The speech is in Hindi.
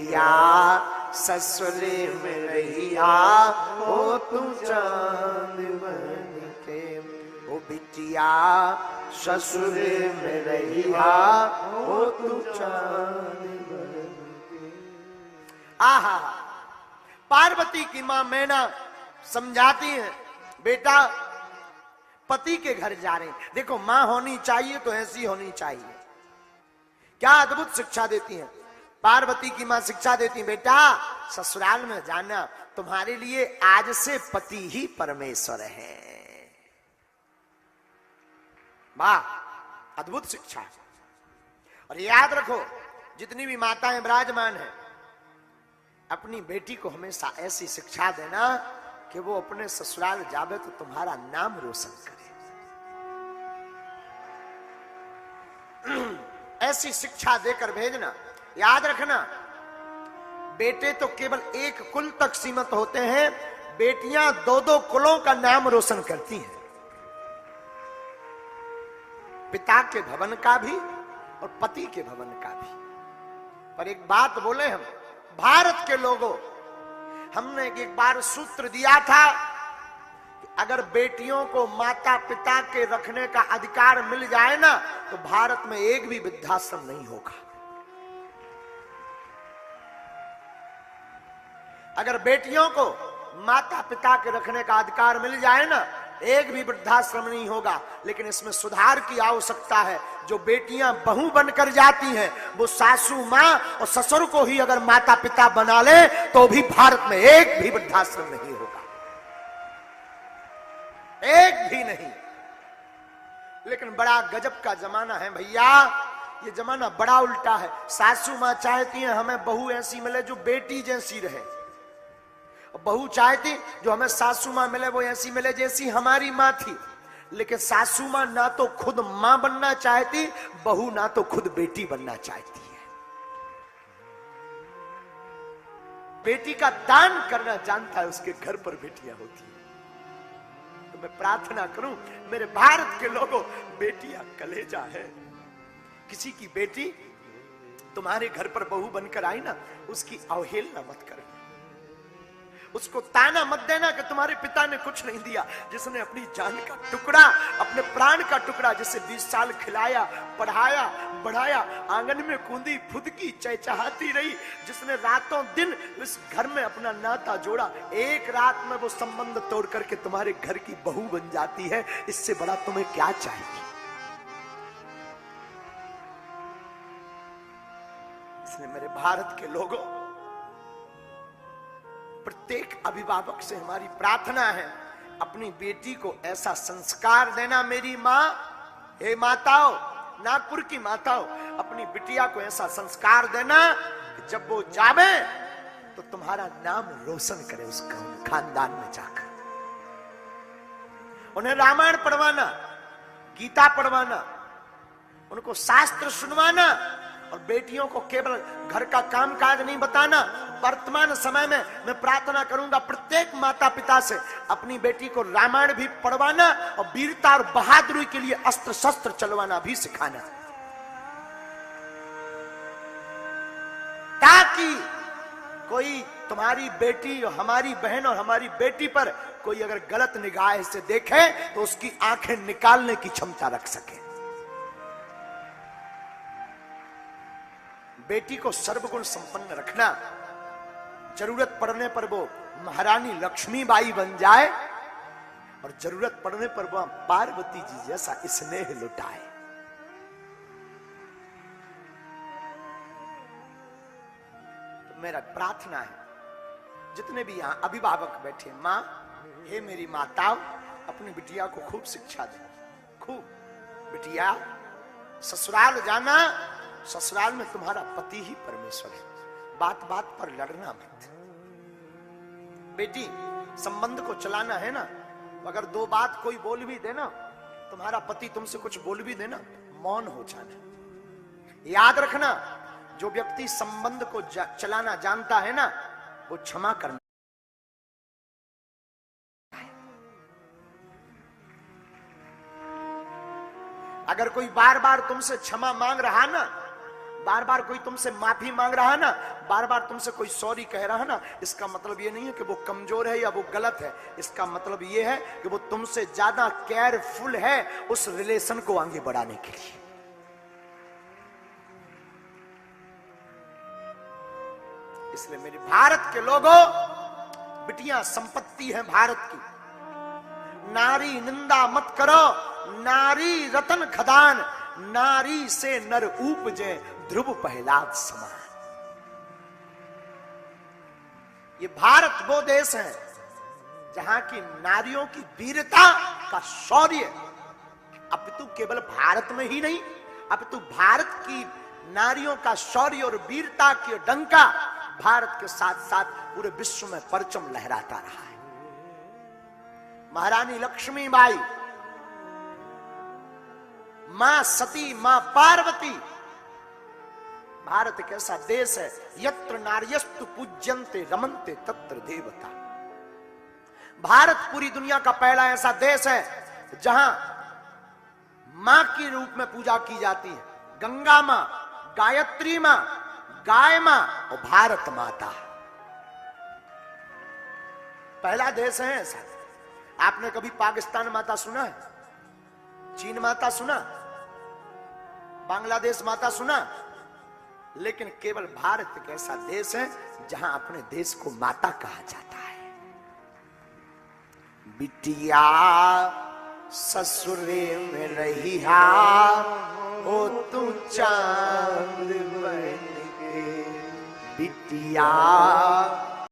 बेटिया ससुरे में रहिया हो तू चांद बन के, ओ बिटिया ससुरे में रहिया हो तू चांद बन के। आहा, पार्वती की मां मैना समझाती है, बेटा पति के घर जा रहे हैं। देखो मां होनी चाहिए तो ऐसी होनी चाहिए। क्या अद्भुत शिक्षा देती हैं पार्वती की मां, शिक्षा देती, बेटा ससुराल में जाना तुम्हारे लिए आज से पति ही परमेश्वर है। वाह, अद्भुत शिक्षा। और याद रखो, जितनी भी माताएं विराजमान हैं, अपनी बेटी को हमेशा ऐसी शिक्षा देना कि वो अपने ससुराल जावे तो तुम्हारा नाम रोशन करे। ऐसी शिक्षा देकर भेजना। याद रखना, बेटे तो केवल एक कुल तक सीमित होते हैं, बेटियां दो दो कुलों का नाम रोशन करती हैं, पिता के भवन का भी और पति के भवन का भी। पर एक बात बोले हम भारत के लोगों, हमने एक बार सूत्र दिया था कि अगर बेटियों को माता पिता के रखने का अधिकार मिल जाए ना, तो भारत में एक भी वृद्धाश्रम नहीं होगा। अगर बेटियों को माता पिता के रखने का अधिकार मिल जाए ना, एक भी वृद्धाश्रम नहीं होगा। लेकिन इसमें सुधार की आवश्यकता है। जो बेटियां बहू बनकर जाती हैं, वो सासू मां और ससुर को ही अगर माता पिता बना ले तो भी भारत में एक भी वृद्धाश्रम नहीं होगा, एक भी नहीं। लेकिन बड़ा गजब का जमाना है भैया, ये जमाना बड़ा उल्टा है। सासू मां चाहती हैं हमें बहू ऐसी मिले जो बेटी जैसी रहे, बहू चाहती जो हमें सासू मां मिले वो ऐसी मिले जैसी हमारी मां थी। लेकिन सासू मां ना तो खुद मां बनना चाहती, बहू ना तो खुद बेटी बनना चाहती है। बेटी का दान करना जानता है, उसके घर पर बेटियां होती है। तो मैं प्रार्थना करूं मेरे भारत के लोगों, बेटियां कलेजा है। किसी की बेटी तुम्हारे घर पर बहू बनकर आई ना, उसकी अवहेलना मत करना, उसको ताना मत देना कि तुम्हारे पिता ने कुछ नहीं दिया। जिसने अपनी जान का टुकड़ा, अपने प्राण का टुकड़ा, जिसे 20 साल खिलाया, पढ़ाया, बढ़ाया, आंगन में कूदी फुदकी चहचहाती रही, जिसने रातों दिन इस घर में अपना नाता जोड़ा, एक रात में वो संबंध तोड़ करके तुम्हारे घर की बहू बन जाती है। इससे बड़ा तुम्हें क्या चाहिए? इसलिए मेरे भारत के लोगों, प्रत्येक अभिभावक से हमारी प्रार्थना है, अपनी बेटी को ऐसा संस्कार देना। मेरी मां, हे माताओं, नागपुर की माताओं, अपनी बिटिया को ऐसा संस्कार देना कि जब वो जावे तो तुम्हारा नाम रोशन करे उसका खानदान में जाकर। उन्हें रामायण पढ़वाना, गीता पढ़वाना, उनको शास्त्र सुनवाना, और बेटियों को केवल घर का कामकाज नहीं बताना। वर्तमान समय में मैं प्रार्थना करूंगा प्रत्येक माता पिता से, अपनी बेटी को रामायण भी पढ़वाना और वीरता और बहादुरी के लिए अस्त्र शस्त्र चलवाना भी सिखाना, ताकि कोई तुम्हारी बेटी और हमारी बहन और हमारी बेटी पर कोई अगर गलत निगाह से देखे तो उसकी आंखें निकालने की क्षमता रख सके। बेटी को सर्वगुण संपन्न रखना, जरूरत पड़ने पर वो महारानी लक्ष्मीबाई बन जाए और जरूरत पड़ने पर वो पार्वती जी जैसा स्नेह लुटाए। तो मेरा प्रार्थना है, जितने भी यहां अभिभावक बैठे, मां, हे मेरी माताओं, अपनी बिटिया को खूब शिक्षा दे। खूब, बिटिया ससुराल जाना, ससुराल में तुम्हारा पति ही परमेश्वर है। बात बात पर लड़ना मत। बेटी, संबंध को चलाना है ना, अगर दो बात कोई बोल भी देना, तुम्हारा पति तुमसे कुछ बोल भी देना, मौन हो जाना। याद रखना, जो व्यक्ति संबंध को चलाना जानता है ना, वो क्षमा करना। अगर कोई बार बार तुमसे क्षमा मांग रहा ना, बार बार कोई तुमसे माफी मांग रहा है ना, बार बार तुमसे कोई सॉरी कह रहा है ना, इसका मतलब ये नहीं है कि वो कमजोर है या वो गलत है। इसका मतलब ये है कि वो तुमसे ज्यादा केयरफुल है उस रिलेशन को आगे बढ़ाने के लिए। इसलिए मेरे भारत के लोगों, बिटियां संपत्ति है भारत की। नारी निंदा मत करो, नारी रतन खदान, नारी से नर उपजे ध्रुव प्रहलाद समान। ये भारत वो देश है जहां की नारियों की वीरता का शौर्य, अपितु केवल भारत में ही नहीं, अपितु भारत की नारियों का शौर्य और वीरता के डंका भारत के साथ साथ पूरे विश्व में परचम लहराता रहा है। महारानी लक्ष्मीबाई, मां सती, मां पार्वती। भारत एक ऐसा देश है, यत्र नार्यस्तु पूज्यन्ते रमन्ते तत्र देवता। भारत पूरी दुनिया का पहला ऐसा देश है जहां मां के रूप में पूजा की जाती है। गंगा मां, गायत्री मां, गाय मां और भारत माता। पहला देश है ऐसा। आपने कभी पाकिस्तान माता सुना है? चीन माता सुना? बांग्लादेश माता सुना? लेकिन केवल भारत एक ऐसा देश है जहां अपने देश को माता कहा जाता है। बिटिया ससुरे में रहिया हो तू चांद बन के, बिटिया